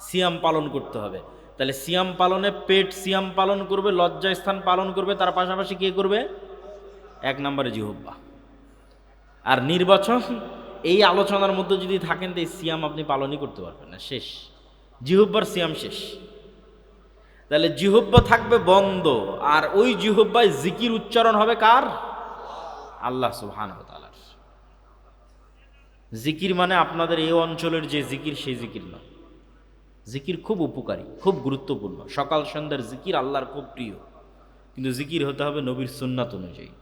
সিয়াম পালন করতে হবে। তাহলে সিয়াম পালনে পেট সিয়াম পালন করবে, লজ্জাস্থান পালন করবে, তার পাশাপাশি কে করবে? 1 নম্বরে জিহ্বা। আর নির্বাচন, এই আলোচনার মধ্যে যদি থাকেন তো এই সিয়াম আপনি পালনই করতে পারবেন না, শেষ। জিহ্বার সিয়াম শেষ। তাহলে জিহ্বা থাকবে বন্ধ, আর ওই জিহ্বায় জিকির উচ্চারণ হবে কার? আল্লাহ সুবহানাহু ওয়া তাআলার। জিকির মানে আপনাদের এই অঞ্চলের যে জিকির সেই জিকির নয়। জিকির খুব উপকারী, খুব গুরুত্বপূর্ণ। সকাল সন্ধ্যার জিকির আল্লাহর খুব প্রিয়, কিন্তু জিকির হতে হবে নবীর সুন্নাত অনুযায়ী।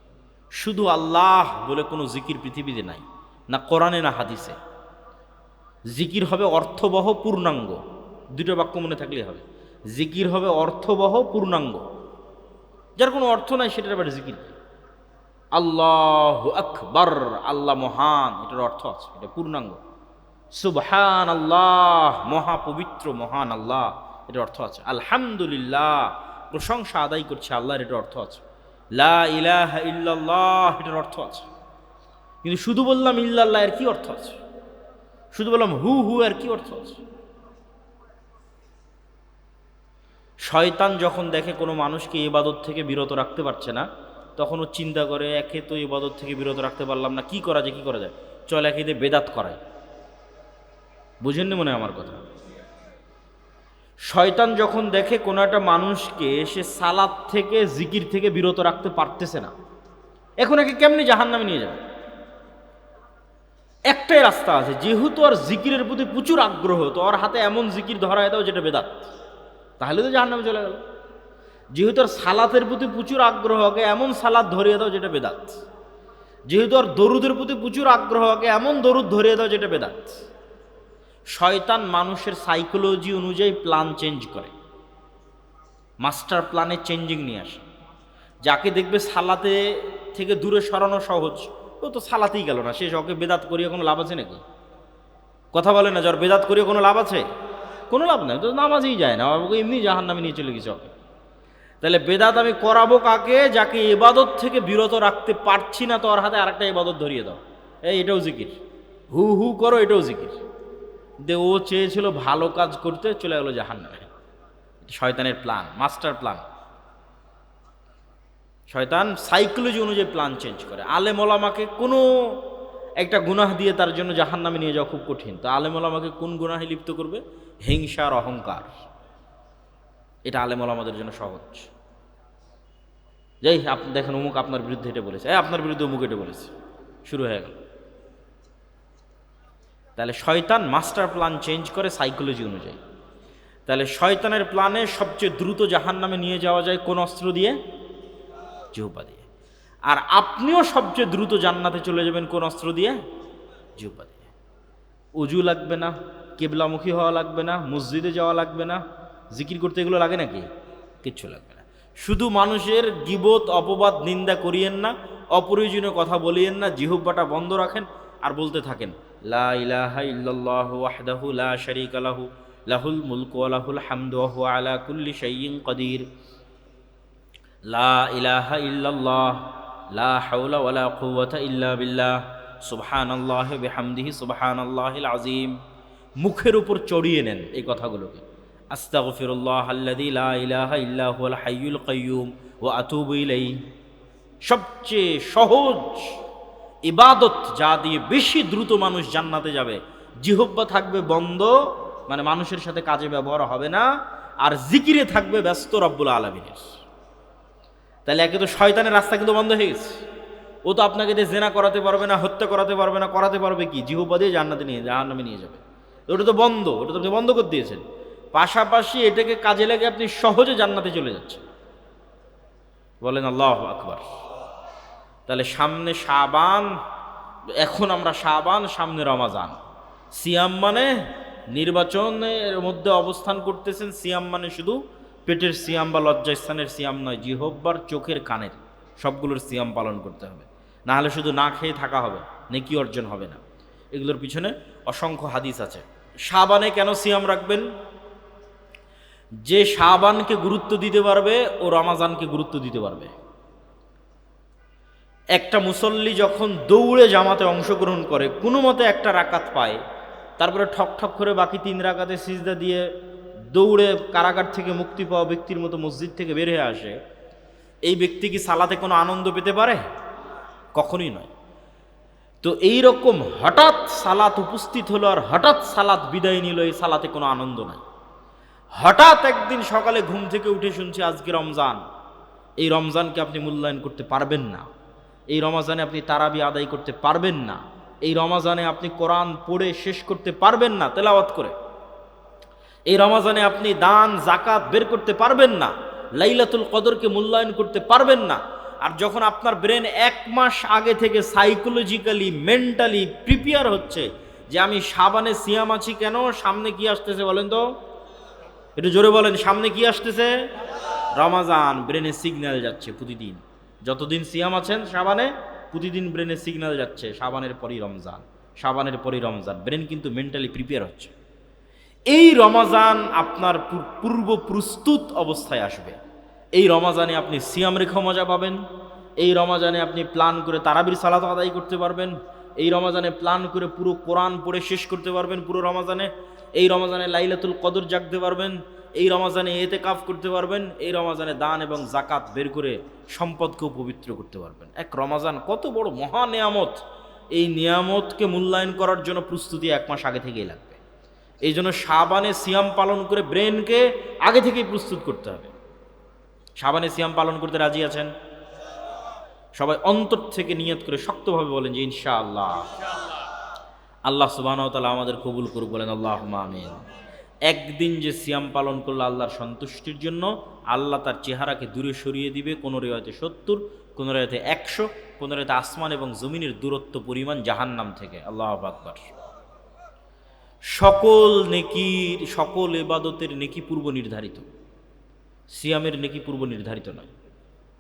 শুধু আল্লাহ বলে কোনো জিকির পৃথিবীতে নাই, না কোরআনে না হাদিসে। জিকির হবে অর্থবহ পূর্ণাঙ্গ, দুটো বাক্য মনে থাকলেই হবে। জিকির হবে অর্থবহ পূর্ণাঙ্গ, যার কোনো অর্থ নাই সেটার আবার জিকির। আল্লাহু আকবার, আল্লাহ মহান, এটার অর্থ আছে, এটা পূর্ণাঙ্গ। সুবহান আল্লাহ, মহাপবিত্র মহান আল্লাহ, এটার অর্থ আছে। আলহামদুলিল্লাহ, প্রশংসা আদায় করছে আল্লাহর, এটার অর্থ আছে। লা ইলাহা ইল্লাল্লাহ, এটার অর্থ আছে। কিন্তু শুধু বললাম ইল্লাল্লাহ, এর কি অর্থ আছে? শুধু বললাম হু হু, এর কি অর্থ আছে? শয়তান যখন দেখে কোনো মানুষকে ইবাদত থেকে বিরত রাখতে পারছে না, তখন ও চিন্তা করে, একে তো ইবাদত থেকে বিরত রাখতে পারলাম না, কি করা যায়, কি করা যায়, চল একে দিয়ে বেদাত করায়। বুঝেননি মনে আমার কথা? শয়তান যখন দেখে কোনো একটা মানুষকে সে সালাত থেকে জিকির থেকে বিরত রাখতে পারতেছে না, এখন একে কেমনি জাহান্নামে নিয়ে যাবে? একটাই রাস্তা আছে, যেহেতু আর জিকিরের প্রতি প্রচুর আগ্রহ, তো ওর হাতে এমন জিকির ধরায় দাও যেটা বেদাত, তাহলে তো জাহান্নামে চলে গেল। যেহেতু আর সালাতের প্রতি প্রচুর আগ্রহ, আগে এমন সালাত ধরিয়ে দাও যেটা বেদাত। যেহেতু আর দরুদের প্রতি প্রচুর আগ্রহ, আগে এমন দরুদ ধরিয়ে দাও যেটা বেদাত। শয়তান মানুষের সাইকোলজি অনুযায়ী প্ল্যান চেঞ্জ করে, মাস্টার প্ল্যানে চেঞ্জিং নিয়ে আসে। যাকে দেখবে সালাতে থেকে দূরে সরানো সহজ, ও তো সালাতেই গেল না, শেষ, ওকে বেদাত করিয়ে কোনো লাভ আছে নাকি? কথা বলে না, যার বেদাত করিয়ে কোনো লাভ আছে? কোনো লাভ নাই, তো নামাজই যায় না, ওকে এমনি জাহান্নামে নিয়ে চলে গেছে ওকে। তাহলে বেদাত আমি করাবো কাকে? যাকে ইবাদত থেকে বিরত রাখতে পারছি না, তো ওর হাতে আরেকটা ইবাদত ধরিয়ে দাও, এই এটাও জিকির, হু হু করো, এটাও জিকির। দে ও চেয়েছিল ভালো কাজ করতে, চলে গেল জাহান্নামে। শয়তানের প্ল্যান, মাস্টার প্ল্যান। শয়তান সাইকোলজি অনুযায়ী প্ল্যান চেঞ্জ করে। আলেম ওলামাকে কোনো একটা গুনাহ দিয়ে তার জন্য জাহান্নামে নিয়ে যাওয়া খুব কঠিন, তো আলেম ওলামাকে কোন গুনাহে লিপ্ত করবে? হিংসা আর অহংকার। এটা আলেম ওলামাদের জন্য সহজ। যাই আপনি দেখেন, অমুক আপনার বিরুদ্ধে এটা বলেছে, আপনার বিরুদ্ধে অমুক এটা বলেছে, শুরু হয়ে গেল। তাহলে শয়তান মাস্টার প্ল্যান চেঞ্জ করে সাইকোলজি অনুযায়ী। তাহলে শয়তানের প্ল্যানে সবচেয়ে দ্রুত জাহান্নামে নিয়ে যাওয়া যায় কোন অস্ত্র দিয়ে? জিহ্বা দিয়ে। আর আপনিও সবচেয়ে দ্রুত জান্নাতে চলে যাবেন কোন অস্ত্র দিয়ে? জিহ্বা দিয়ে। উজু লাগবে না, কিবলামুখী হওয়া লাগবে না, মসজিদে যাওয়া লাগবে না, জিকির করতে এগুলো লাগে নাকি? কিচ্ছু লাগবে না। শুধু মানুষের গীবত অপবাদ নিন্দা করিয়েন না, অপ্রয়োজনীয় কথা বলিয়েন না, জিহ্বাটা বন্ধ রাখেন আর বলতে থাকেন লা ইলাহা ইল্লাল্লাহু ওয়াহদাহু লা শারীকা লাহু লাহুল মুলকু ওয়া লাহুল হামদু ওয়া হুয়া আলা কুল্লি শাইইন কাদির। লা ইলাহা ইল্লাল্লাহ, লা হাওলা ওয়ালা কুওয়াতা ইল্লা বিল্লাহ, সুবহানাল্লাহি বিহামদিহি সুবহানাল্লাহিল আযীম। মুখের উপর চড়িয়ে নেন এই কথাগুলোকে। আস্তাগফিরুল্লাহ আল্লাযী লা ইলাহা ইল্লা হুয়াল হাইয়ুল কাইয়্যুম ওয়া আতুবু ইলাইহি। সবচেয়ে সহজ ইবাদত, যা দিয়ে বেশি দ্রুত মানুষ জান্নাতে যাবে। জিহ্বা থাকবে বন্ধ, মানে মানুষের সাথে কাজে ব্যবহার হবে না, আর জিকিরে থাকবে ব্যস্ত রব্বুল আলামিনের। তাহলে একে তো শয়তানের রাস্তা কিন্তু বন্ধ হয়ে গেছে। ও তো আপনাকে দিয়ে জেনা করাতে পারবে না, হত্যা করাতে পারবে না, করাতে পারবে কি? জিহ্বা দিয়ে জাহান্নামে নিয়ে যাবে। ওটা তো বন্ধ, ওটা তো আপনি বন্ধ করে দিয়েছেন। পাশাপাশি এটাকে কাজে লাগে আপনি সহজে জান্নাতে চলে যাচ্ছেন। বলেন আল্লাহু আকবার। তাহলে সামনে শাবান, এখন আমরা শাবান, সামনে রমাজান। সিয়াম মানে নির্বাচনের মধ্যে অবস্থান করতেছেন। সিয়াম মানে শুধু পেটের সিয়াম বা লজ্জাস্থানের সিয়াম নয়, জিহ্বার, চোখের, কানের সবগুলোর সিয়াম পালন করতে হবে। না হলে শুধু না খেয়ে থাকা হবে, নেকি অর্জন হবে না। এগুলোর পিছনে অসংখ্য হাদিস আছে। শাবানে কেন সিয়াম রাখবেন? যে শাবানকে গুরুত্ব দিতে পারবে ও রমাজানকে গুরুত্ব দিতে পারবে। একটা মুসল্লি যখন দৌড়ে জামাতে অংশগ্রহণ করে, কোনো মতে একটা রাকাত পায়, তারপরে ঠক ঠক করে বাকি 3 রাকাতে সিজদা দিয়ে দৌড়ে কারাগার থেকে মুক্তি পাওয়া ব্যক্তির মতো মসজিদ থেকে বের হয়ে আসে, এই ব্যক্তি কি সালাতে কোনো আনন্দ পেতে পারে? কখনোই নয়। তো এইরকম হঠাৎ সালাত উপস্থিত হলো আর হঠাৎ সালাত বিদায় নিল, এই সালাতে কোনো আনন্দ নাই। হঠাৎ একদিন সকালে ঘুম থেকে উঠে শুনছি আজকে রমজান, এই রমজানকে আপনি মূল্যায়ন করতে পারবেন না, এই রমজানে আপনি তারাবি আদায় করতে পারবেন না, এই রমজানে আপনি কোরআন পড়ে শেষ করতে পারবেন না তেলাওয়াত করে, এই রমজানে আপনি দান জাকাত বের করতে পারবেন না, লাইলাতুল কদরকে মূল্যায়ন করতে পারবেন না। আর যখন আপনার ব্রেন 1 মাস আগে থেকে সাইকোলজিক্যালি মেন্টালি প্রিপেয়ার হচ্ছে যে আমি সাবানে সিয়াম আছি, কেন সামনে কি আসতেছে বলেন তো, একটু জোরে বলেন, সামনে কি আসতেছে? রমজান। ব্রেনে সিগন্যাল যাচ্ছে প্রতিদিন, যতদিন সিয়াম আছেন সাবানে, প্রতিদিন ব্রেনে সিগন্যাল যাচ্ছে সাবানের পরই রমজান, সাবানের পরই রমজান। ব্রেন কিন্তু মেন্টালি প্রিপেয়ার হচ্ছে। এই রমজান আপনার পূর্ব প্রস্তুত অবস্থায় আসবে। এই রমজানে আপনি সিয়াম রেখে মজা পাবেন, এই রমজানে আপনি প্ল্যান করে তারাবির সালাত আদায় করতে পারবেন, এই রমজানে প্ল্যান করে পুরো কোরআন পড়ে শেষ করতে পারবেন পুরো রমজানে, এই রমজানে লাইলাতুল কদর জাগতে পারবেন, এই রমজানে ইতিকাফ করতে পারবেন, এই রমজানে দান এবং জাকাত বের করে সম্পদকেও পবিত্র করতে পারবেন। এক রমজান কত বড় মহা নিয়ামত, এই নিয়ামতকে মূল্যায়ন করার জন্য প্রস্তুতি 1 মাস আগে থেকেই লাগবে। এই জন্য শাবানে সিয়াম পালন করে ব্রেনকে আগে থেকেই প্রস্তুত করতে হবে। শাবানে সিয়াম পালন করতে রাজি আছেন? সবাই অন্তর থেকে নিয়ত করে শক্তভাবে বলেন যে ইনশাআল্লাহ। আল্লাহ সুবহানাহু ওয়া তাআলা আমাদের কবুল করুক, বলেন আল্লাহুম্মা আমিন। একদিন যে সিয়াম পালন করলে আল্লাহর সন্তুষ্টির জন্য আল্লাহ তার চেহারাকে দূরে সরিয়ে দিবে, কোনো রিওয়ায়াতে 70, কোনো রিওয়ায়াতে 100, কোনো রিওয়ায়াতে আসমান এবং জমিনের দূরত্ব পরিমাণ জাহান্নাম থেকে। আল্লাহু আকবার। সকল নেকির, সকল ইবাদতের নেকি পূর্ব নির্ধারিত, সিয়ামের নেকি পূর্ব নির্ধারিত নয়।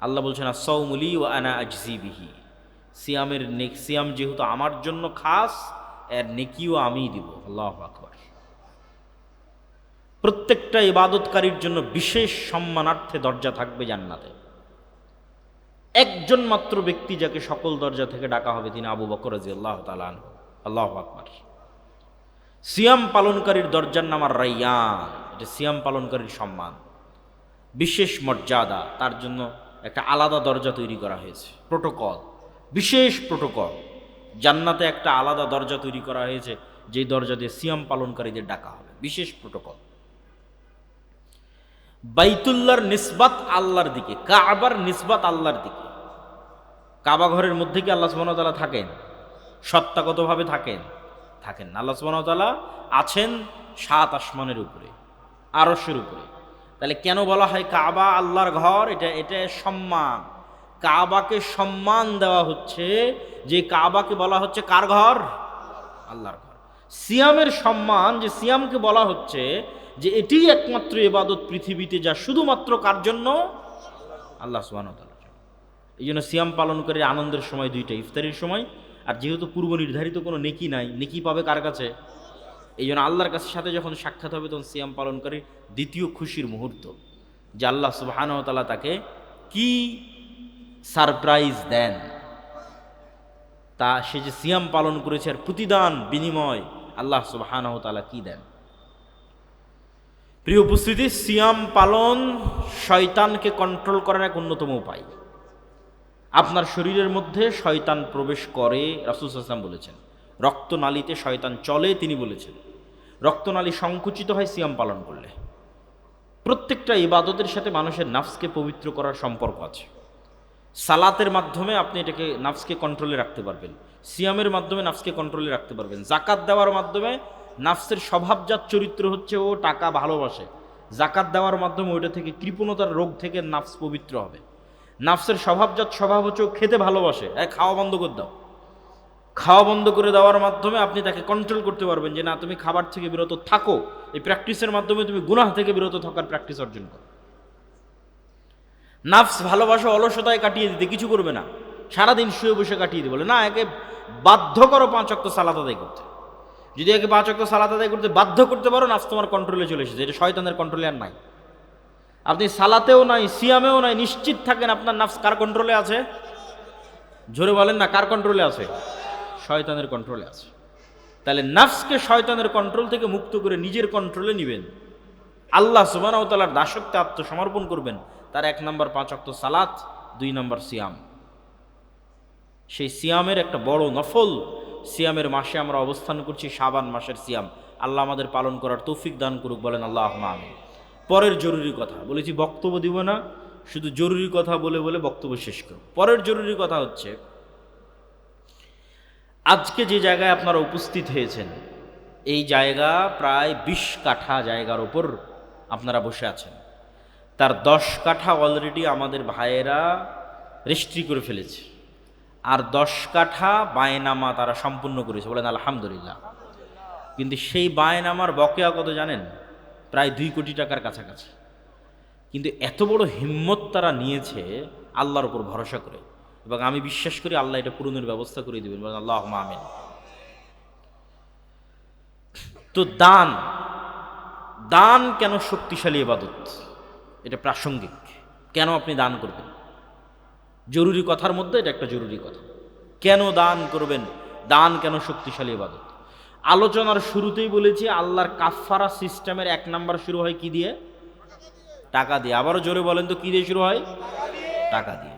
আল্লাহ বলছেন আস-সাওমু লি ওয়া আনা আজজি বিহি। সিয়ামের সিয়াম যেহেতু আমার জন্য খাস, এর নেকিও আমিই দিব। আল্লাহু আকবার। প্রত্যেকটা ইবাদতকারীর জন্য বিশেষ সম্মানার্থে দরজা থাকবে জান্নাতে। একজন মাত্র ব্যক্তি যাকে সকল দরজা থেকে ডাকা হবে তিনি আবু বকর রাদিয়াল্লাহু তাআলা আনহু। আল্লাহু আকবার। সিয়াম পালনকারীর দরজার নাম আর রাইয়ান। এটা সিয়াম পালনকারীর সম্মান, বিশেষ মর্যাদা, তার জন্য একটা আলাদা দরজা তৈরি করা হয়েছে, প্রোটোকল, বিশেষ প্রোটোকল। জান্নাতে একটা আলাদা দরজা তৈরি করা হয়েছে, যেই দরজা দিয়ে সিয়াম পালনকারীদের ডাকা হবে, বিশেষ প্রোটোকল। বাইতুল্লাহর নিসবাত আল্লাহর দিকে, কাবার নিসবাত আল্লাহর দিকে। কাবা ঘরের মধ্যে কি আল্লাহ সুবহানাহু ওয়া তাআলা থাকেন? সত্তাগতভাবে থাকেন? থাকেন না। আল্লাহ সুবহানাহু ওয়া তাআলা আছেন 7 আসমানের উপরে, আরশের উপরে। তাহলে কেন বলা হয় কাবা আল্লাহর ঘর? এটা সম্মান। কাবাকে সম্মান দেওয়া হচ্ছে, যে কাবাকে বলা হচ্ছে কার ঘর? আল্লাহর ঘর। সিয়ামের সম্মান, যে সিয়ামকে বলা হচ্ছে যে এটি একমাত্র ইবাদত পৃথিবীতে যা শুধুমাত্র কার জন্য? আল্লাহ সুবহানাহু ওয়া তাআলার জন্য। এই জন্য সিয়াম পালন করে আনন্দের সময় দুইটা, ইফতারির সময়। আর যেহেতু পূর্ব নির্ধারিত কোনো নেকি নাই, নেকি পাবে কার কাছে? এই জন্য আল্লাহর কাছে সাথে যখন সাক্ষাৎ হবে তখন সিয়াম পালনকারী দ্বিতীয় খুশির মুহূর্ত, যে আল্লাহ সুবহানাহু ওয়া তাআলা তাকে কি সারপ্রাইজ দেন, তা সে যে সিয়াম পালন করেছে আর প্রতিদান বিনিময় আল্লাহ সুবহানাহু ওয়া তাআলা কি দেন। প্রিয় উপস্থিতি, সিয়াম পালন শয়তানকে কন্ট্রোল করার এক অন্যতম উপায়। আপনার শরীরের মধ্যে শয়তান প্রবেশ করে, রাসূল সাল্লাল্লাহু আলাইহি ওয়াসাল্লাম বলেছেন। রক্তনালীতে শয়তান চলে, তিনি বলেছেন। রক্তনালী সংকুচিত হয় সিয়াম পালন করলে। প্রত্যেকটা ইবাদতের সাথে মানুষের নাফসকে পবিত্র করার সম্পর্ক আছে। সালাতের মাধ্যমে আপনি এটাকে নাফসকে কন্ট্রোলে রাখতে পারবেন, সিয়ামের মাধ্যমে নাফসকে কন্ট্রোলে রাখতে পারবেন, জাকাত দেওয়ার মাধ্যমে নাফসের স্বভাবজাত চরিত্র হচ্ছে ও টাকা ভালোবাসে, জাকাত দেওয়ার মাধ্যমে ওইটা থেকে কৃপণতার রোগ থেকে নাফস পবিত্র হবে। নাফসের স্বভাবজাত স্বভাব হচ্ছে ও খেতে ভালোবাসে, খাওয়া বন্ধ করে দাও। খাওয়া বন্ধ করে দেওয়ার মাধ্যমে আপনি তাকে কন্ট্রোল করতে পারবেন যে না, তুমি খাবার থেকে বিরত থাকো। এই প্র্যাকটিসের মাধ্যমে তুমি গুনাহ থেকে বিরত থাকার প্র্যাকটিস অর্জন করো। নাফস ভালোবাসা অলসতায় কাটিয়ে দিতে, কিছু করবে না, সারাদিন শুয়ে বসে কাটিয়ে দিতে বলে না, একে বাধ্য করো 5 ওয়াক্ত সালাত আদায় করতে। যদি একে 5 ওয়াক্ত সালাত আদায় করতে বাধ্য করতে পারো, নাফস তোমার কন্ট্রোলে চলে এসেছে। এটা শয়তানের কন্ট্রোলে আর নাই। আপনি সালাতেও নাই, সিয়ামেও নাই, নিশ্চিত থাকেন আপনার নাফস কার কন্ট্রোলে আছে? জোরে বলেন না, কার কন্ট্রোলে আছে? শয়তানের কন্ট্রোলে আছে। তাহলে নাফসকে শয়তানের কন্ট্রোল থেকে মুক্ত করে নিজের কন্ট্রোলে নিবেন, আল্লাহ সুবহানাহু ওয়া তাআলার দাসত্বে আত্মসমর্পণ করবেন। তার 1 নম্বর 5 ওয়াক্ত সালাত, 2 নম্বর সিয়াম। সেই সিয়ামের একটা বড় নফল সিয়ামের মাসে আমরা অবস্থান করছি, শাবান মাসের সিয়াম। আল্লাহ আমাদের পালন করার তৌফিক দান করুক, বলেন আল্লাহুম্মা আমিন। পরের জরুরি কথা বলেছি, বক্তব্য দিব না, শুধু জরুরি কথা বলে বলে বক্তব্য শেষ করব। পরের জরুরি কথা হচ্ছে, আজকে যে জায়গায় আপনারা উপস্থিত হয়েছেন, এই জায়গা প্রায় 20 কাঠা জায়গার উপর আপনারা বসে আছেন। তার 10 কাঠা অলরেডি আমাদের ভাইয়েরা রেজিস্ট্রি করে ফেলেছে, আর 10 কাঠা বায়নামা তারা সম্পূর্ণ করেছে, বলেন আলহামদুলিল্লাহ। কিন্তু সেই বায়নামার বকেয়া কত জানেন? প্রায় 2 কোটি টাকার কাছাকাছি। কিন্তু এত বড় হিম্মত তারা নিয়েছে আল্লাহর উপর ভরসা করে, এবং আমি বিশ্বাস করি আল্লাহ এটা পূরণের ব্যবস্থা করে দিবেন, বলেন আল্লাহুম্মা আমিন। তো দান কেন শক্তিশালী ইবাদত? এটা প্রাসঙ্গিক। কেন আপনি দান করবেন? জরুরি কথার মধ্যে এটা একটা জরুরি কথা। কেন দান করবেন? দান কেন শক্তিশালী ইবাদত? আলোচনার শুরুতেই বলেছি, আল্লাহর কাফফারা সিস্টেমের 1 নাম্বার শুরু হয় কি দিয়ে? টাকা দিয়ে। আবারও জোরে বলেন তো, কি দিয়ে শুরু হয়? টাকা দিয়ে।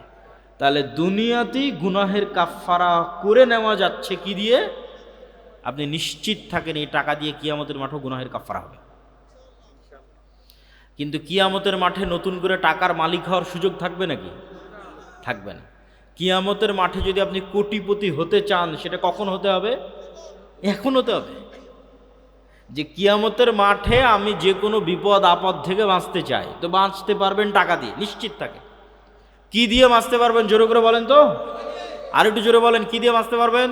তাহলে দুনিয়াতেই গুনাহের কাফফারা করে নেওয়া যাচ্ছে কি দিয়ে? আপনি নিশ্চিত থাকেন এই টাকা দিয়ে কিয়ামতের মাঠে গুনাহের কাফফারা হবে। কিন্তু কিয়ামতের মাঠে নতুন করে টাকার মালিক হওয়ার সুযোগ থাকবে নাকি? থাকবে না। কিয়ামতের মাঠে যদি আপনি কোটিপতি হতে চান, সেটা কখন হতে হবে? এখন হতে হবে। যে কিয়ামতের মাঠে আমি যে কোনো বিপদ আপদ থেকে বাঁচতে চাই, তো বাঁচতে পারবেন টাকা দিয়ে, নিশ্চিত থাকে। কি দিয়ে বাঁচতে পারবেন জোরে করে বলেন তো, আর একটু জোরে বলেন, কি দিয়ে বাঁচতে পারবেন?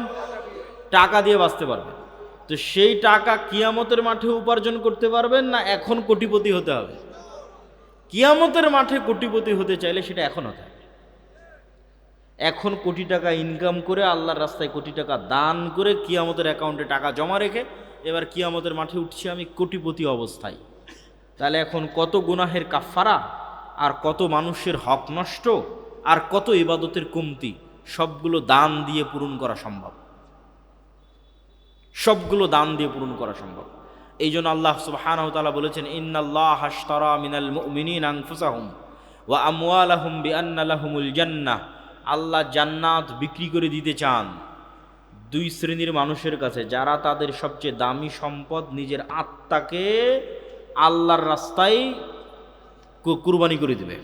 টাকা দিয়ে বাঁচতে পারবেন। তো সেই টাকা কিয়ামতের মাঠে উপার্জন করতে পারবেন না এখন কোটিপতি হতে হবে? কিয়ামতের মাঠে কোটিপতি হতে চাইলে সেটা এখন হতে হবে। এখন কোটি টাকা ইনকাম করে আল্লাহর রাস্তায় কোটি টাকা দান করে কিয়ামতের অ্যাকাউন্টে টাকা জমা রেখে এবার কিয়ামতের মাঠে উঠছি আমি কোটিপতি অবস্থায়। তাহলে এখন কত গুনাহের কাফফারা, আর কত মানুষের হক নষ্ট, আর কত ইবাদতের কমতি, সবগুলো দান দিয়ে পূরণ করা সম্ভব। সবগুলো দান দিয়ে পূরণ করা সম্ভব। এই জন্য আল্লাহ সুবহানাহু ওয়া তাআলা বলেছেন, ইন্নাল্লাহা আশতারা মিনাল মুমিনিনা আনফুসাহুম ওয়া আমওয়ালাহুম বিআন্না লাহুমুল জান্নাহ। আল্লাহ জান্নাত বিক্রি করে দিতে চান 2 শ্রেণীর মানুষের কাছে, যারা তাদের সবচেয়ে দামি সম্পদ নিজের আত্মাকে আল্লাহর রাস্তায় কুরবানি করে দিবে,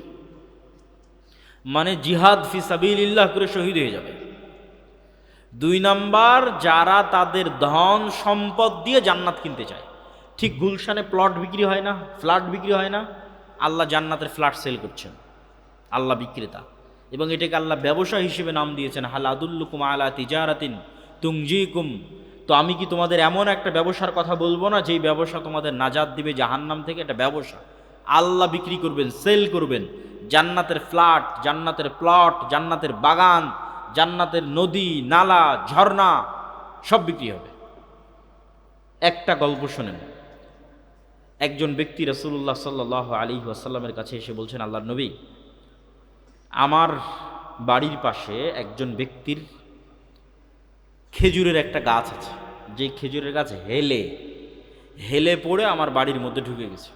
মানে জিহাদ ফি সাবিলিল্লাহ করে শহীদ হয়ে যাবে। 2 নাম্বার, যারা তাদের ধন সম্পদ দিয়ে জান্নাত কিনতে চায়। ঠিক গুলশানে প্লট বিক্রি হয় না, ফ্ল্যাট বিক্রি হয় না, আল্লাহ জান্নাতের ফ্ল্যাট সেল করছেন, আল্লাহ বিক্রেতা। এবং এটাকে আল্লাহ ব্যবসা হিসেবে নাম দিয়েছেন, হাল আদুল্লুকুম আলা তিজারাতিন তুনজিকুম। তো আমি কি তোমাদের এমন একটা ব্যবসার কথা বলবো না যেই ব্যবসা তোমাদের নাজাত দিবে জাহান্নাম থেকে? এটা ব্যবসা, আল্লাহ বিক্রি করবেন, সেল করবেন। জান্নাতের ফ্ল্যাট, জান্নাতের প্লট, জান্নাতের বাগান, জান্নাতের নদী নালা ঝর্ণা সব বিক্রি হবে। একটা গল্প শোনেন। একজন ব্যক্তি রাসূলুল্লাহ সাল্লাল্লাহু আলাইহি ওয়াসাল্লামের কাছে এসে বলছেন, আল্লাহর নবী, আমার বাড়ির পাশে একজন ব্যক্তির খেজুরের একটা গাছ আছে, যে খেজুরের গাছ হেলে হেলে পড়ে আমার বাড়ির মধ্যে ঢুকে গেছে।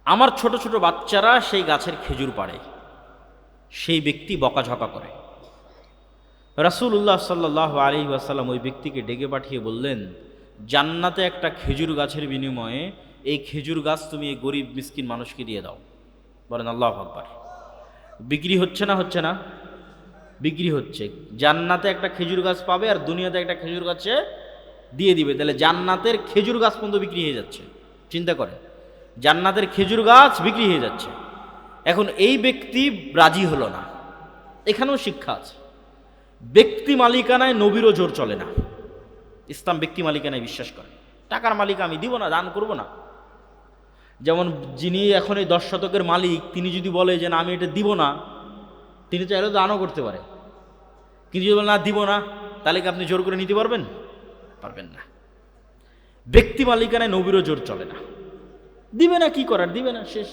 আমার ছোট ছোট বাচ্চারা সেই গাছের খেজুর পাড়ে, সেই ব্যক্তি বকাঝকা করে। রাসূলুল্লাহ সাল্লাল্লাহু আলাইহি ওয়াসাল্লাম ওই ব্যক্তিকে ডেকে পাঠিয়ে বললেন, জান্নাতে একটা খেজুর গাছের বিনিময়ে এই খেজুর গাছ তুমি এই গরিব মিসকিন মানুষকে দিয়ে দাও। বলেন আল্লাহু আকবার। বিক্রি হচ্ছে না? হচ্ছে না? বিক্রি হচ্ছে। জান্নাতে একটা খেজুর গাছ পাবে আর দুনিয়াতে একটা খেজুর গাছে দিয়ে দিবে। তাহলে জান্নাতের খেজুর গাছ পর্যন্ত বিক্রি হয়ে যাচ্ছে। চিন্তা করে, জান্নাতের খেজুর গাছ বিক্রি হয়ে যাচ্ছে। এখন এই ব্যক্তি রাজি হলো না। এখানেও শিক্ষা আছে। ব্যক্তি মালিকানায় নবীরও জোর চলে না। ইসলাম ব্যক্তি মালিকানায় বিশ্বাস করে। টাকার মালিক আমি দিব না, দান করব না। যেমন যিনি এখন এই 10 শতকের মালিক, তিনি যদি বলে যে না আমি এটা দিব না, তিনি চাইলেও দানও করতে পারে। কিন্তু যদি বলে না দিব না, তাহলে কি আপনি জোর করে নিতে পারবেন? পারবেন না। ব্যক্তি মালিকানায় নবীরও জোর চলে না। দিবে না, কি করার? দিবে না, শেষ।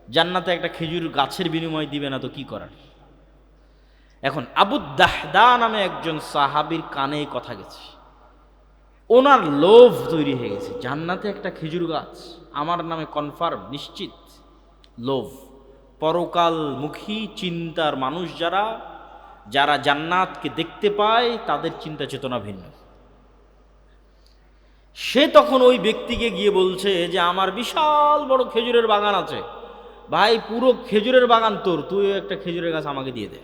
জান্নাতে একটা খেজুর গাছের বিনিময়ে দিবে না তো কি করার? এখন আবু দাহদা নামে একজন সাহাবীর কানে কথা গেছে। ওনার লোভ তৈরি হয়ে গেছে, জান্নাতে একটা খেজুর গাছ আমার নামে কনফার্ম, নিশ্চিত। লোভ, পরকালমুখী চিন্তার মানুষ যারা যারা জান্নাতকে দেখতে পায় তাদের চিন্তা চেতনা ভিন্ন। সে তখন ওই ব্যক্তিকে গিয়ে বলছে যে আমার বিশাল বড় খেজুরের বাগান আছে, ভাই পুরো খেজুরের বাগান তোর, তুই একটা খেজুরের গাছ আমাকে দিয়ে দে।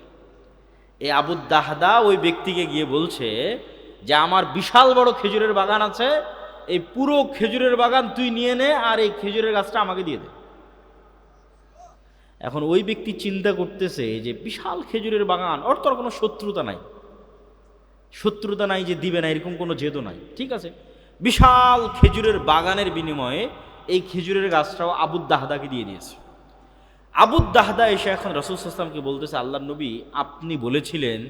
এই আবু দাহদা ওই ব্যক্তিকে গিয়ে বলছে যে আমার বিশাল বড় খেজুরের বাগান আছে, এই পুরো খেজুরের বাগান তুই নিয়ে নে, আর এই খেজুরের গাছটা আমাকে দিয়ে দে। এখন ওই ব্যক্তি চিন্তা করতেছে যে বিশাল খেজুরের বাগান, ওর তোর কোনো শত্রুতা নাই, শত্রুতা নাই যে দিবে না এরকম কোনো জেদও নাই, ঠিক আছে। বিশাল খেজুরের বাগানের বিনিময়ে এই খেজুরের গাছটাও আবু দাহদাকে দিয়ে দিয়েছে। আবু দাহদা এসে এখন রাসূল সাল্লাল্লাহু আলাইহি ওয়াসাল্লামকে বলতেছে, আল্লাহর নবী আপনি বলেছিলেন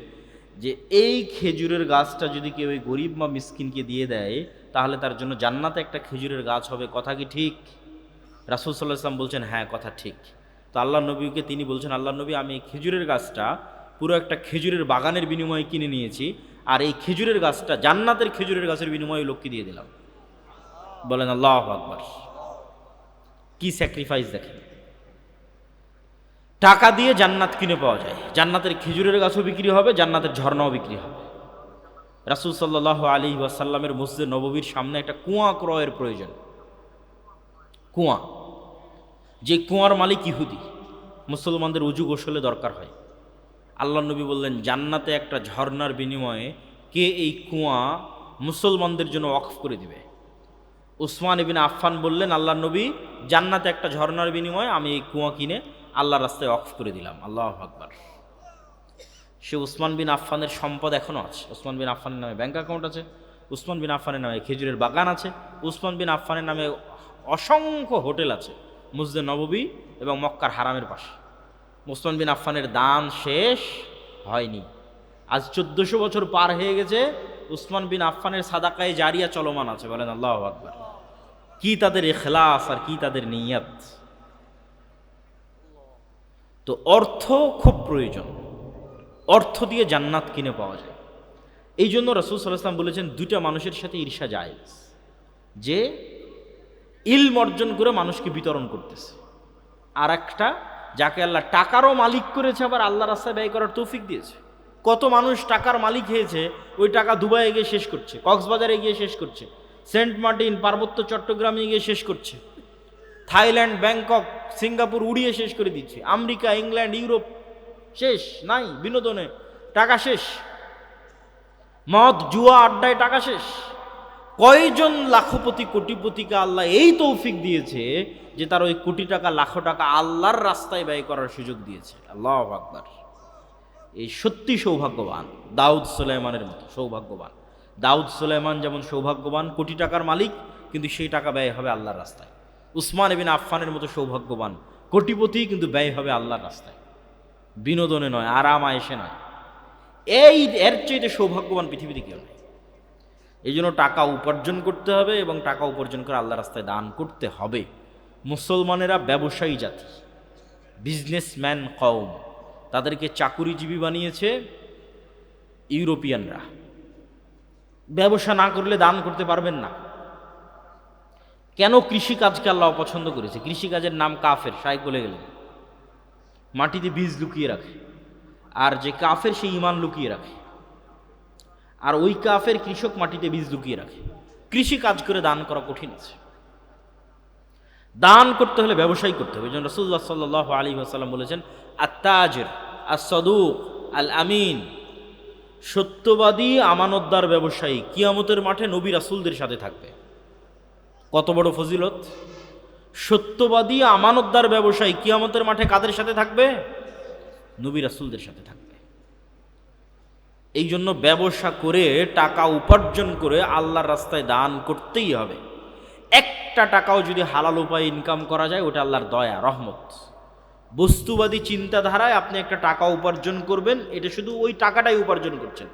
যে এই খেজুরের গাছটা যদি কেউ ওই গরিব বা মিসকিনকে দিয়ে দেয় তাহলে তার জন্য জান্নাতে একটা খেজুরের গাছ হবে, কথা কি ঠিক? রাসূল সাল্লাল্লাহু আলাইহি ওয়াসাল্লাম বলছেন হ্যাঁ কথা ঠিক। তো আল্লাহর নবীকে তিনি বলছেন, আল্লাহর নবী আমি এই খেজুরের গাছটা পুরো একটা খেজুরের বাগানের বিনিময়ে কিনে নিয়েছি, আর এই খেজুরের গাছটা জান্নাতের খেজুরের গাছের বিনিময়ে লোককে দিয়ে দিলাম। বলেন আল্লাহু আকবার। কি স্যাক্রিফাইস দেখেন! টাকা দিয়ে জান্নাত কিনে পাওয়া যায়, জান্নাতের খেজুরের গাছও বিক্রি হবে, জান্নাতের ঝর্ণাও বিক্রি হবে। রাসূল সাল্লাল্লাহু আলাইহি ওয়াসাল্লামের মসজিদে নববীর সামনে একটা কুয়া ক্রয়ের প্রয়োজন। কুয়া, যে কুয়ার মালিক ইহুদি, মুসলমানদের উজু গোসলে দরকার হয়। আল্লাহ নবী বললেন জান্নাতে একটা ঝর্ণার বিনিময়ে কে এই কুয়া মুসলমানদের জন্য ওয়াকফ করে দিবে? উসমান ইবনে আফফান বললেন, আল্লাহ নবী জান্নাতে একটা ঝর্ণার বিনিময়ে আমি এই কুয়া কিনে আল্লাহর রাস্তায় ওয়াকফ করে দিলাম। আল্লাহু আকবার। সে উসমান বিন আফফানের সম্পদ এখনও আছে। উসমান বিন আফফানের নামে ব্যাংক অ্যাকাউন্ট আছে, উসমান বিন আফফানের নামে খেজুরের বাগান আছে, উসমান বিন আফফানের নামে অসংখ্য হোটেল আছে মসজিদে নববী এবং মক্কার হারামের পাশে। উসমান বিন আফফানের দান শেষ হয়নি। আজ 1400 বছর পার হয়ে গেছে, উসমান বিন আফফানের সাদাকায়ে জারিয়া চলমান আছে। বলেন আল্লাহু আকবার। কি তাদের ইখলাস আর কি তাদের নিয়ত! তো অর্থ খুব প্রয়োজন, অর্থ দিয়ে জান্নাত কিনে পাওয়া যায়। এই জন্য রাসূল সাল্লাল্লাহু আলাইহি ওয়াসাল্লাম বলেছেন দুইটা মানুষের সাথে ঈর্ষা জায়েজ, যে ইলম অর্জন করে মানুষকে বিতরণ করতেছে, আর একটা যাকে আল্লাহ টাকারও মালিক করেছে আবার আল্লাহ রাস্তায় ব্যয় করার তৌফিক দিয়েছে। কত মানুষ টাকার মালিক হয়েছে, ওই টাকা দুবাইয়ে গিয়ে শেষ করছে, কক্সবাজারে গিয়ে শেষ করছে, সেন্ট মার্টিন পার্বত্য চট্টগ্রামে গিয়ে শেষ করছে, থাইল্যান্ড ব্যাংকক সিঙ্গাপুর উড়িয়ে শেষ করে দিচ্ছে, আমেরিকা ইংল্যান্ড ইউরোপ শেষ নাই, বিনোদনে টাকা শেষ, মদ জুয়া আড্ডায় টাকা শেষ। কয়জন লাখপতি কোটিপতিকে আল্লাহ এই তৌফিক দিয়েছে যে তার ওই কোটি টাকা লাখ টাকা আল্লাহর রাস্তায় ব্যয় করার সুযোগ দিয়েছে। আল্লাহু আকবার। এই সত্যি সৌভাগ্যবান, দাউদ সুলাইমানের মতো সৌভাগ্যবান। দাউদ সুলাইমান যেমন সৌভাগ্যবান, কোটি টাকার মালিক, কিন্তু সেই টাকা ব্যয় হবে আল্লাহর রাস্তায়। উসমান ইবনে আফফানের মতো সৌভাগ্যবান, কোটিপতি, কিন্তু ব্যয় হবে আল্লাহর রাস্তায়, বিনোদনে নয়, আরাম আয়েশে নয়। এর চেয়ে সৌভাগ্যবান পৃথিবীতে কেউ নেই। এই জন্য টাকা উপার্জন করতে হবে এবং টাকা উপার্জন করে আল্লাহর রাস্তায় দান করতে হবে। মুসলমানেরা ব্যবসায়ী জাতি, বিজনেসম্যান কওম, তাদেরকে চাকুরিজীবী বানিয়েছে ইউরোপিয়ানরা। ব্যবসা না করলে দান করতে পারবেন না। কেন কৃষিকাজকে আল্লাহ অপছন্দ করেছে? কৃষিকাজের নাম কাফের, শায়েখ বলে গেলেন। মাটিতে বীজ লুকিয়ে রাখে, আর যে কাফের সে ঈমান লুকিয়ে রাখে, আর ওই কাফের কৃষক মাটিতে বীজ লুকিয়ে রাখে। কৃষি কাজ করে দান করা কঠিন আছে। দান করতে হলে ব্যবসায়ী করতে হবে। এই জন্য রাসূলুল্লাহ সাল্লাল্লাহু আলাইহি ওয়াসাল্লাম বলেছেন, আত-তাজির আস-সাদুক আল-আমিন, সত্যবাদী আমানতদার ব্যবসায়ী কিয়ামতের মাঠে নবী রাসূলদের সাথে থাকবে। কত বড় ফজিলত! সত্যবাদী আমানতদার ব্যবসায়ী কিয়ামতের মাঠে কাদের সাথে থাকবে? নবী রাসূলদের সাথে থাকবে। এই জন্য ব্যবসা করে টাকা উপার্জন করে আল্লাহর রাস্তায় দান করতেই হবে। একটা টাকাও যদি হালাল উপায়ে ইনকাম করা যায়, ওটা আল্লাহর দয়া, রহমত। বস্তুবাদী চিন্তাধারায় আপনি একটা টাকা উপার্জন করবেন, এটা শুধু ওই টাকাটাই উপার্জন করছেন,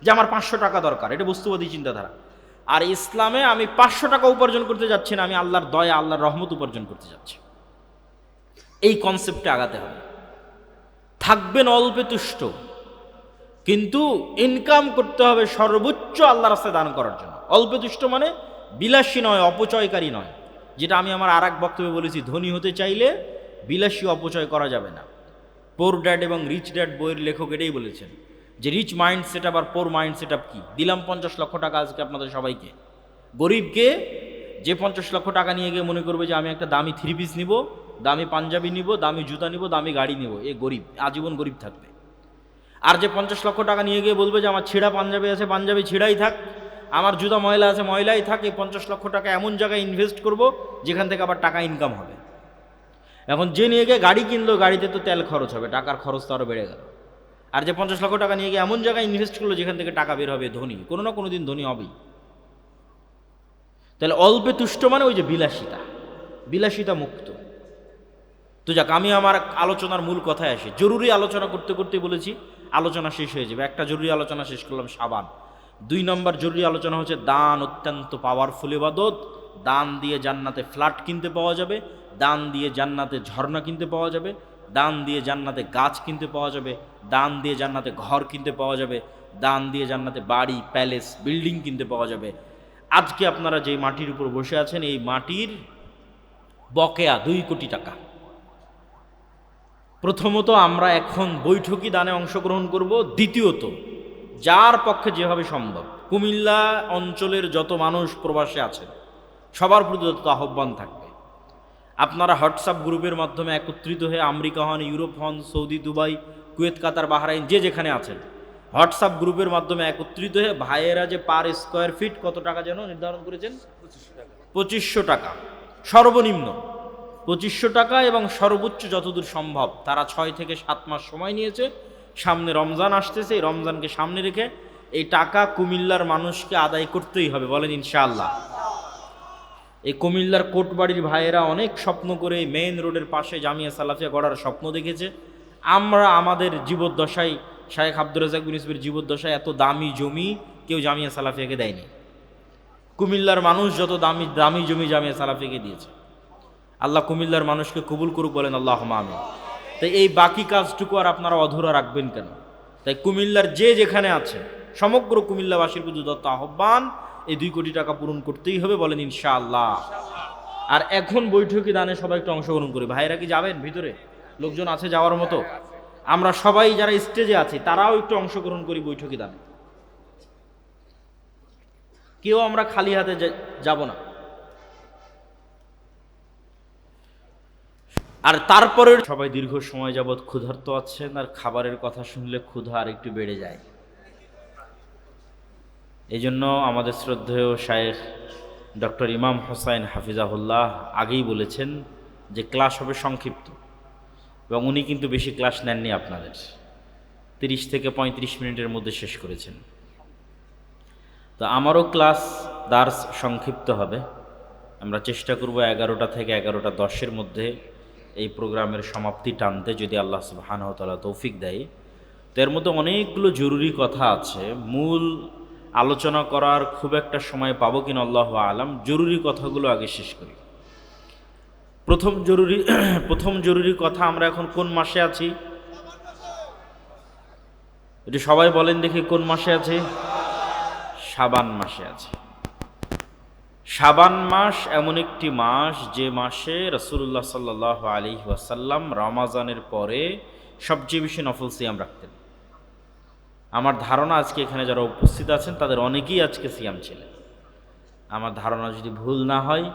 যে আমার 500 টাকা দরকার, এটা বস্তুবাদী চিন্তাধারা। আর ইসলামে আমি 500 টাকা উপার্জন করতে যাচ্ছি না, আমি আল্লাহর দয়া, আল্লাহর রহমত উপার্জন করতে যাচ্ছি। এই কনসেপ্টে আগাতে হবে। থাকবেন অল্পে তুষ্ট, কিন্তু ইনকাম করতে হবে সর্বোচ্চ আল্লাহ রাস্তায় দান করার জন্য। অল্পে তুষ্ট মানে বিলাসী নয়, অপচয়কারী নয়। যেটা আমি আমার আর এক বক্তব্যে বলেছি, ধনী হতে চাইলে বিলাসী অপচয় করা যাবে না। পোর ড্যাড এবং রিচ ড্যাড বইয়ের লেখক এটাই বলেছেন যে রিচ মাইন্ড সেট আপ আর পোর মাইন্ড সেট আপ কি। দিলাম 50 লক্ষ টাকা আজকে আপনাদের সবাইকে। গরিবকে, যে 50 লক্ষ টাকা নিয়ে গিয়ে মনে করবে যে আমি একটা দামি 3 পিস নিব, দামি পাঞ্জাবি নিব, দামি জুতা নিব, দামি গাড়ি নিব, এ গরিব, আজীবন গরিব থাকবে। আর যে 50 লক্ষ টাকা নিয়ে গিয়ে বলবে যে আমার ছেঁড়া পাঞ্জাবি আছে, পাঞ্জাবি ছেঁড়াই থাক, আমার জুতা ময়লা আছে, ময়লাই থাক, এই 50 লক্ষ টাকা এমন জায়গায় ইনভেস্ট করব যেখান থেকে আবার টাকা ইনকাম হবে। এখন যে নিয়ে গিয়ে গাড়ি কিনলো, গাড়িতে তো তেল খরচ হবে, টাকার খরচ তো আরও বেড়ে গেল। আর যে 50 লক্ষ টাকা নিয়ে গিয়ে এমন জায়গায় ইনভেস্ট করলো যেখান থেকে টাকা বের হবে, ধনী কোনো না কোনো দিন ধনী হবেই। তাহলে অল্পে তুষ্ট মানে ওই যে বিলাসিতা, বিলাসিতা মুক্ত। তো যাক, আমি আমার আলোচনার মূল কথায় আসি। জরুরি আলোচনা করতে করতে বলেছি আলোচনা শেষ হয়ে যাবে। একটা জরুরি আলোচনা শেষ করলাম, সাবান। 2 নম্বর জরুরি আলোচনা হচ্ছে দান অত্যন্ত পাওয়ারফুল ইবাদত। দান দিয়ে জান্নাতে ফ্ল্যাট কিনতে পাওয়া যাবে, দান দিয়ে জান্নাতে ঝর্ণা কিনতে পাওয়া যাবে, দান দিয়ে জান্নাতে গাছ কিনতে পাওয়া যাবে, দান দিয়ে জান্নাতে ঘর কিনতে পাওয়া যাবে, দান দিয়ে জান্নাতে বাড়ি, প্যালেস, বিল্ডিং কিনতে পাওয়া যাবে। আজকে আপনারা যে মাটির উপর বসে আছেন, এই মাটির বকেয়া 2 কোটি টাকা। প্রথমত আমরা এখন বৈঠকি দানে অংশগ্রহণ করব। দ্বিতীয়ত, যার পক্ষে যেভাবে সম্ভব, কুমিল্লা অঞ্চলের যত মানুষ প্রবাসে আছেন সবার প্রতি যত আহ্বান থাকবে, আপনারা হোয়াটসঅ্যাপ গ্রুপের মাধ্যমে একত্রিত হয়ে, আমেরিকা হন, ইউরোপ হন, সৌদি, দুবাই, কুয়েত, কাতার, বাহরাইন, যে যেখানে আছেন, হোয়াটসঅ্যাপ গ্রুপের মাধ্যমে একত্রিত হয়ে ভাইয়েরা যে পার স্কোয়ার ফিট কত টাকা যেন নির্ধারণ করেছেন, 2500 টাকা সর্বনিম্ন, 2500 টাকা, এবং সর্বোচ্চ যতদূর সম্ভব তারা 6 থেকে 7 মাস সময় নিয়েছে। সামনে রমজান আসতেছে, এই রমজানকে সামনে রেখে এই টাকা কুমিল্লার মানুষকে আদায় করতেই হবে, বলেন ইনশাআল্লাহ। এই কুমিল্লার কোটবাড়ির ভাইয়েরা অনেক স্বপ্ন করে মেইন রোডের পাশে জামিয়া সালাফিয়া গড়ার স্বপ্ন দেখেছে। আমরা আমাদের জীবদ্দশায়, শায়েখ আব্দুর রাজ্জাক বিন ইউসুফের জীবদ্দশায় এত দামি জমি কেউ জামিয়া সালাফিয়াকে দেয়নি। কুমিল্লার মানুষ যত দামি দামি জমি জামিয়া সালাফিয়াকে দিয়েছে। আল্লাহ কুমিল্লার মানুষকে কবুল করুক, বলেন আল্লাহুম্মা আমিন। তাই এই বাকি কাজটুকু আর আপনারা অধুরা রাখবেন কেন? তাই কুমিল্লার যে যেখানে আছে সমগ্র কুমিল্লাবাসীর প্রতি দত্ত আহ্বান, এই 2 কোটি টাকা পূরণ করতেই হবে, বলেন ইনশাআল্লাহ। আর এখন বৈঠকি দানে সবাই একটু অংশগ্রহণ করি। ভাইরা কি যাবেন ভিতরে? লোকজন আছে যাওয়ার মতো? আমরা সবাই যারা স্টেজে আছি তারাও একটু অংশগ্রহণ করি বৈঠকি দানে। কেউ আমরা খালি হাতে যাব না। আর তারপরে সবাই দীর্ঘ সময় যাবৎ ক্ষুধার্ত আছেন, আর খাবারের কথা শুনলে ক্ষুধা আর একটু বেড়ে যায়। এই জন্য আমাদের শ্রদ্ধেয় শায়েখ ডক্টর ইমাম হোসাইন হাফিজাহুল্লাহ আগেই বলেছেন যে ক্লাস হবে সংক্ষিপ্ত, এবং উনি কিন্তু বেশি ক্লাস নেননি, আপনাদের 30 থেকে 35 মিনিটের মধ্যে শেষ করেছেন। তো আমারও ক্লাস দার্স সংক্ষিপ্ত হবে। আমরা চেষ্টা করব 11টা থেকে 11টা 10-এর মধ্যে এই প্রোগ্রামের সমাপ্তি টানতে, যদি আল্লাহ সুবহানাহু ওয়া তাআলা তৌফিক দেয়। তো এর মধ্যে অনেকগুলো জরুরি কথা আছে, মূল আলোচনা করার খুব একটা সময় পাবো কিনা আল্লাহু আলাম। জরুরি কথাগুলো আগে শেষ করি। প্রথম জরুরি কথা, আমরা এখন কোন মাসে আছি? এটি সবাই বলেন দেখি, কোন মাসে আছে? শাবান মাসে আছে। শাবান মাস এমন একটি মাস যে মাসে রাসূলুল্লাহ সাল্লাল্লাহু আলাইহি ওয়াসাল্লাম রমাজানের পরে সবচেয়ে বেশি নফল সিয়াম রাখতেন। আমার ধারণা আজকে এখানে যারা উপস্থিত আছেন তাদের অনেকেই আজকে সিয়াম ছিলেন, আমার ধারণা যদি ভুল না হয়।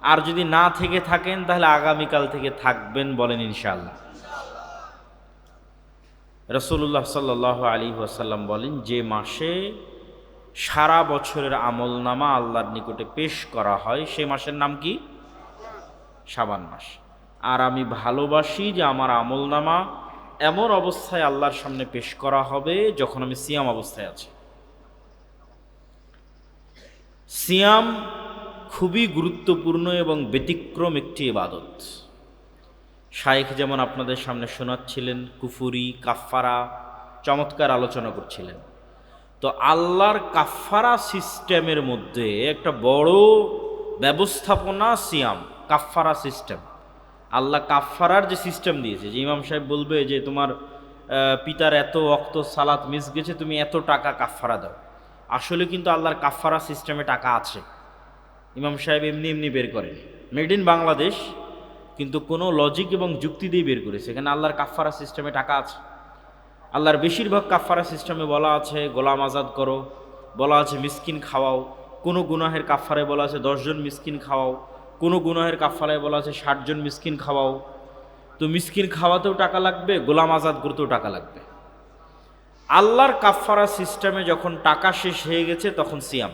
আর যদি না থেকে থাকেন তাহলে আগামীকাল থেকে থাকবেন, বলেন ইনশাআল্লাহ। রাসূলুল্লাহ সাল্লাল্লাহু আলাইহি ওয়াসাল্লাম বলেন, যে মাসে সারা বছরের আমলনামা আল্লাহর নিকটে পেশ করা হয় সে মাসের নাম কি? শাবান মাস। আর আমি ভালোবাসি যে আমার আমলনামা এমন অবস্থায় আল্লাহর সামনে পেশ করা হবে যখন আমি সিয়াম অবস্থায় আছি। সিয়াম খুবই গুরুত্বপূর্ণ এবং ব্যতিক্রম একটি ইবাদত। শায়েখ যেমন আপনাদের সামনে শোনাচ্ছিলেন, কুফুরি, কাফফারা চমৎকার আলোচনা করছিলেন। তো আল্লাহর কাফফারা সিস্টেমের মধ্যে একটা বড় ব্যবস্থাপনা সিয়াম, কাফফারা সিস্টেম। আল্লাহ কাফফারার যে সিস্টেম দিয়েছে, যে ইমাম সাহেব বলবে যে তোমার পিতার এত ওয়াক্ত সালাত মিস গেছে, তুমি এত টাকা কাফফারা দাও। আসলে কিন্তু আল্লাহর কাফফারা সিস্টেমে টাকা আছে, ইমাম সাহেব এমনি এমনি বের করেন, মেড ইন বাংলাদেশ, কিন্তু কোনো লজিক এবং যুক্তি দিয়ে বের করেছে। এখানে আল্লাহর কাফফারা সিস্টেমে টাকা আছে। আল্লাহর বেশিরভাগ কাফফারা সিস্টেমে বলা আছে গোলাম আজাদ করো, বলা আছে মিসকিন খাওয়াও, কোনো গুনাহের কাফফারায় বলা আছে 10 জন মিসকিন খাওয়াও, কোনো গুনাহের কাফফারায় বলা আছে 60 জন মিসকিন খাওয়াও। তো মিসকিন খাওয়াতেও টাকা লাগবে, গোলাম আজাদ করতেও টাকা লাগবে। আল্লাহর কাফফারা সিস্টেমে যখন টাকা শেষ হয়ে গেছে তখন সিয়াম,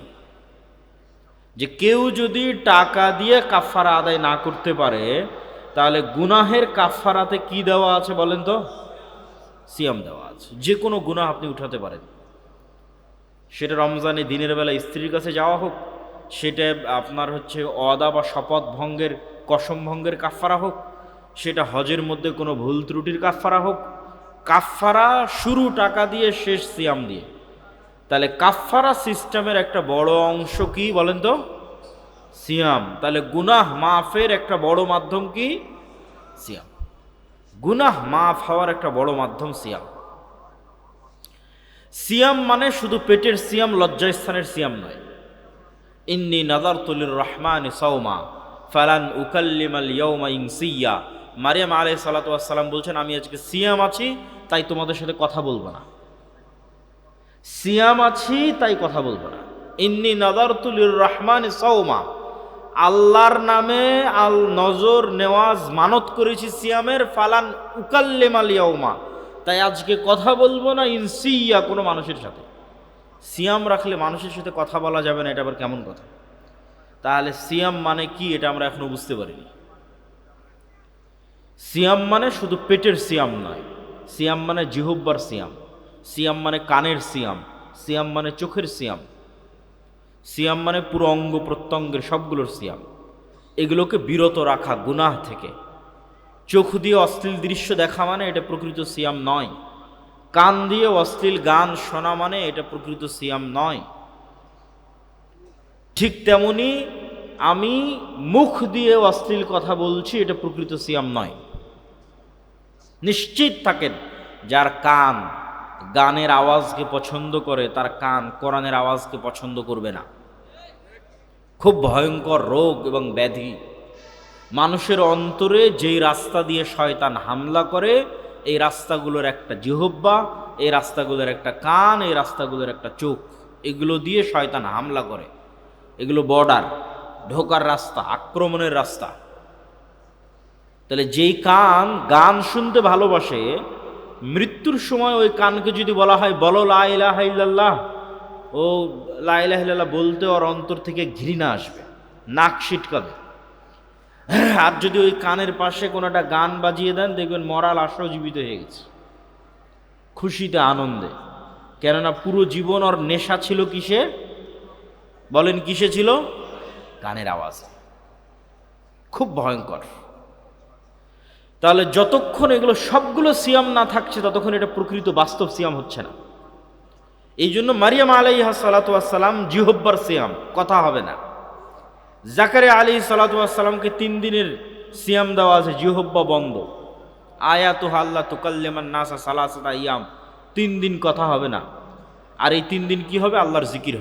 যে কেউ যদি টাকা দিয়ে কাফফারা আদায় না করতে পারে তাহলে গুনাহের কাফফারাতে কি দেওয়া আছে বলেন তো? সিয়াম দেওয়া আছে। যে কোনো গুনাহ আপনি উঠাতে পারেন, সেটা রমজানে দিনের বেলা স্ত্রীর কাছে যাওয়া হোক, সেটা আপনার হচ্ছে ওয়াদা বা শপথ ভঙ্গের, কসম ভঙ্গের কাফফারা হোক, সেটা হজের মধ্যে কোনো ভুল ত্রুটির কাফফারা হোক। কাফফারা শুরু টাকা দিয়ে, শেষ সিয়াম দিয়ে। তাহলে কাফফারা সিস্টেমের একটা বড় অংশ কি বলেন তো? সিয়াম। তাহলে গুনাহ মাফের একটা বড় মাধ্যম কি? সিয়াম। গুনাহ মাফ হওয়ার একটা বড় মাধ্যম সিয়াম। সিয়াম মানে শুধু পেটের সিয়াম, লজ্জাস্থানের সিয়াম নয়। ইন্নী নাযারতু লির-রাহমানি সাওমা ফালান উকাল্লিমাল ইয়াওমা ইনসিয়্যা। মারিয়াম আলাইহিস সালাতু ওয়াস সালাম বলছেন, আমি আজকে সিয়াম আছি তাই তোমাদের সাথে কথা বলবো না। সিয়াম আছি তাই কথা বলবো না। ইন্নী নাযারতু লির-রাহমানি সাওমা, আল্লাহর নামে আল নজর নেওয়াজ মানত করেছি সিয়ামের, ফালান উকাল্লিমাল ইয়াওমা, তাই আজকে কথা বলবো না ইনসিয়্যা, কোনো মানুষের সাথে। সিয়াম রাখলে মানুষের সাথে কথা বলা যাবে না, এটা আবার কেমন কথা? তাহলে সিয়াম মানে কি এটা আমরা এখনো বুঝতে পারিনি। সিয়াম মানে শুধু পেটের সিয়াম নয়, সিয়াম মানে জিহ্বার সিয়াম, সিয়াম মানে কানের সিয়াম, সিয়াম মানে চোখের সিয়াম, সিয়াম মানে পুরো অঙ্গ প্রত্যঙ্গের সবগুলোর সিয়াম। এগুলোকে বিরত রাখা গুনাহ থেকে। চোখ দিয়ে অশ্লীল দৃশ্য দেখা মানে এটা প্রকৃত সিয়াম নয়। কান দিয়ে অশ্লীল গান শোনা মানে এটা প্রকৃত সিয়াম নয়। ঠিক তেমনি আমি মুখ দিয়ে অশ্লীল কথা বলছি, এটা প্রকৃত সিয়াম নয়। নিশ্চিত থাকেন, যার কান গানের আওয়াজকে পছন্দ করে, তার কান কোরআনের আওয়াজকে পছন্দ করবে না। খুব ভয়ঙ্কর রোগ এবং ব্যাধি। মানুষের অন্তরে যেই রাস্তা দিয়ে শয়তান হামলা করে, এই রাস্তাগুলোর একটা জিহ্বা, এই রাস্তাগুলোর একটা কান, এই রাস্তাগুলোর একটা চোখ, এগুলো দিয়ে শয়তান হামলা করে। এগুলো বর্ডার, ঢোকার রাস্তা, আক্রমণের রাস্তা। তাহলে যেই কান গান শুনতে ভালোবাসে, মৃত্যুর সময় ওই কানকে যদি বলা হয় বলো লা ইলাহা ইল্লাল্লাহ, ও লা ইলাহা ইল্লাল্লাহ বলতে ওর অন্তর থেকে ঘৃণা আসবে, নাক সিটকাবে। আর যদি ওই কানের পাশে কোনো একটা গান বাজিয়ে দেন, দেখবেন মরাল আশাও জীবিত হয়ে গেছে, খুশিতে আনন্দে। কেননা পুরো জীবন ওর নেশা ছিল কিসে বলেন? কিসে ছিল? গানের আওয়াজে। খুব ভয়ঙ্কর। তাহলে যতক্ষণ এগুলো সবগুলো সিয়াম না থাকছে, ততক্ষণ এটা প্রকৃত বাস্তব সিয়াম হচ্ছে না। এই জন্য মারিয়াম আলাইহিস সালাতু ওয়াস সালাম জিহ্বার সিয়াম, কথা হবে না। জাকারিয়া আলাইহিস সালাতু ওয়াস সালামকে 3 দিনের সিয়াম দেওয়া আছে, জিহ্বা বন্ধ। আয়াতুহা আল্লা তুকাল্লিমান নাসা সালাসাতা আইয়াম, 3 দিন কথা হবে না। আর এই 3 দিন কি হবে? আল্লাহর জিকির হবে।